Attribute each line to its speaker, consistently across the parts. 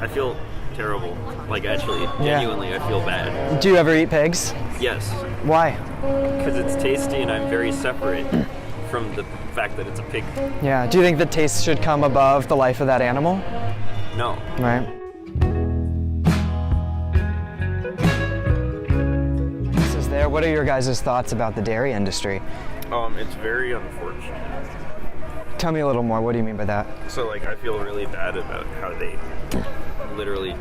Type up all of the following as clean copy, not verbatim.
Speaker 1: I feel terrible. Like, actually, genuinely, I feel bad.
Speaker 2: Do you ever eat pigs?
Speaker 1: Yes.
Speaker 2: Why?
Speaker 1: Because it's tasty and I'm very separate from the fact that it's a pig.
Speaker 2: Yeah. Do you think the taste should come above the life of that animal?
Speaker 1: No.
Speaker 2: Right. This is there. What are your guys' thoughts about the dairy industry?
Speaker 1: It's very unfortunate.
Speaker 2: Tell me a little more. What do you mean by that?
Speaker 1: So, like, I feel really bad about how they literally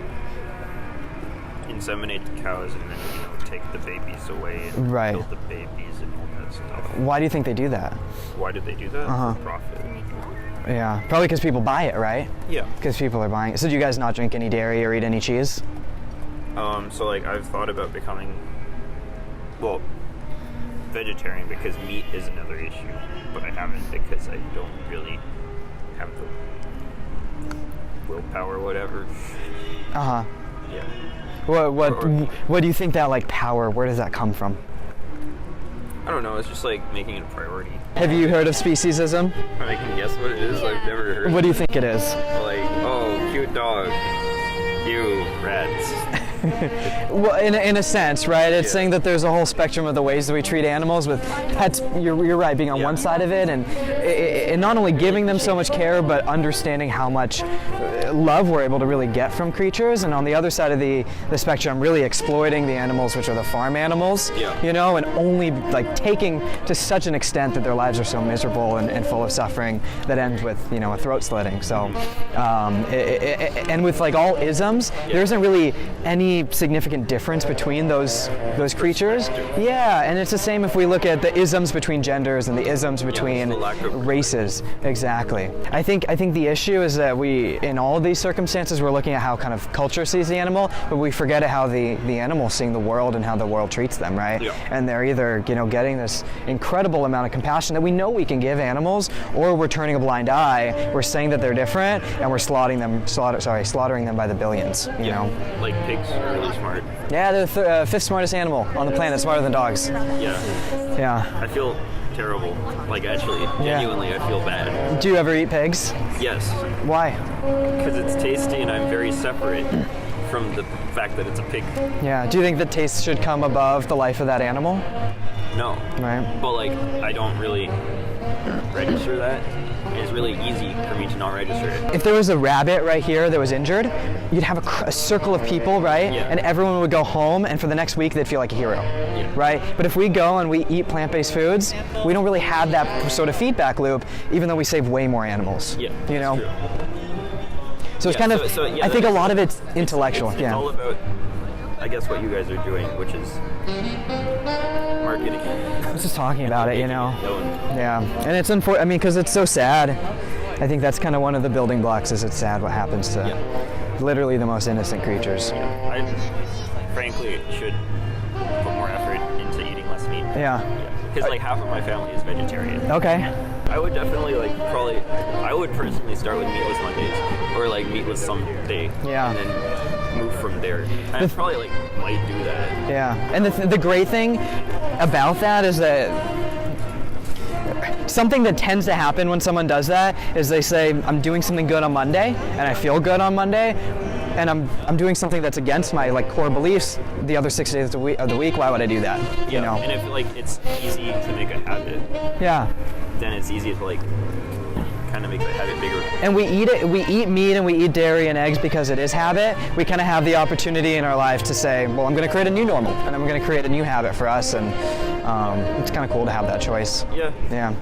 Speaker 1: inseminate the cows and then, take the babies away and
Speaker 2: Right.
Speaker 1: kill the babies and all that stuff.
Speaker 2: Why do you think they do that?
Speaker 1: Why did they do that?
Speaker 2: Uh-huh.
Speaker 1: For profit.
Speaker 2: Yeah, probably because people buy it, right?
Speaker 1: Yeah.
Speaker 2: Because people are buying it. So do you guys not drink any dairy or eat any cheese?
Speaker 1: So, like, I've thought about becoming, well, vegetarian because meat is another issue, but I haven't because I don't really have the willpower or whatever.
Speaker 2: Uh-huh.
Speaker 1: Yeah.
Speaker 2: What do you think that, like, power, where does that come from?
Speaker 1: I don't know, it's just like making it a priority.
Speaker 2: Have you heard of speciesism?
Speaker 1: I can guess what it is, I've never heard.
Speaker 2: What do you think it is?
Speaker 1: Like, oh, cute dog. Ew, rats.
Speaker 2: Well, in a sense, right? It's saying that there's a whole spectrum of the ways that we treat animals, with pets, you're right, being on one side of it, and not only giving them so much care, but understanding how much love we're able to really get from creatures, and on the other side of the spectrum, really exploiting the animals, which are the farm animals, and only like taking to such an extent that their lives are so miserable and full of suffering that ends with, a throat slitting. So, and with like all isms, there isn't really any significant difference between those creatures. Yeah, and it's the same if we look at the isms between genders and the isms between races. Exactly. I think the issue is that we, in all of these circumstances, we're looking at how kind of culture sees the animal, but we forget how the animal's seeing the world and how the world treats them, right?
Speaker 1: Yeah.
Speaker 2: And they're either, getting this incredible amount of compassion that we know we can give animals, or we're turning a blind eye, we're saying that they're different, and we're slaughtering them by the billions, you know?
Speaker 1: Like pigs are really smart.
Speaker 2: Yeah, they're the fifth smartest animal on the planet, smarter than dogs.
Speaker 1: Yeah. I feel terrible. Like, actually, genuinely, I feel bad.
Speaker 2: Do you ever eat pigs?
Speaker 1: Yes.
Speaker 2: Why?
Speaker 1: Because it's tasty and I'm very separate from the fact that it's a pig.
Speaker 2: Yeah. Do you think the taste should come above the life of that animal?
Speaker 1: No.
Speaker 2: Right.
Speaker 1: But, like, I don't really register that. It's really easy for me to not register it.
Speaker 2: If there was a rabbit right here that was injured, you'd have a circle of people, right?
Speaker 1: Yeah.
Speaker 2: And everyone would go home, and for the next week, they'd feel like a hero, right? But if we go and we eat plant-based foods, we don't really have that sort of feedback loop, even though we save way more animals.
Speaker 1: Yeah,
Speaker 2: you know?
Speaker 1: that's true.
Speaker 2: So it's kind of, I think a lot of it's intellectual.
Speaker 1: It's all about, I guess, what you guys are doing, which is marketing.
Speaker 2: I was just talking about it, Yeah, and it's unfortunate. I mean, because it's so sad. I think that's kind of one of the building blocks. Is it's sad what happens to literally the most innocent creatures.
Speaker 1: I frankly should put more effort into eating less meat.
Speaker 2: Yeah.
Speaker 1: Because like half of my family is vegetarian.
Speaker 2: Okay.
Speaker 1: I would definitely I would personally start with meatless Mondays or like meatless someday.
Speaker 2: Yeah.
Speaker 1: And then move from there. And I probably might do that.
Speaker 2: Yeah. And the great thing about that is that something that tends to happen when someone does that is they say, I'm doing something good on Monday and I feel good on Monday, and I'm doing something that's against my core beliefs the other 6 days of the week. Why would I do that?
Speaker 1: Yeah. And if it's easy to make a habit.
Speaker 2: Yeah.
Speaker 1: Then it's easy to kind of make the habit bigger.
Speaker 2: And we eat meat and we eat dairy and eggs because it is habit. We kind of have the opportunity in our life to say, well, I'm going to create a new normal, and I'm going to create a new habit for us, and it's kind of cool to have that choice.
Speaker 1: Yeah.
Speaker 2: Yeah.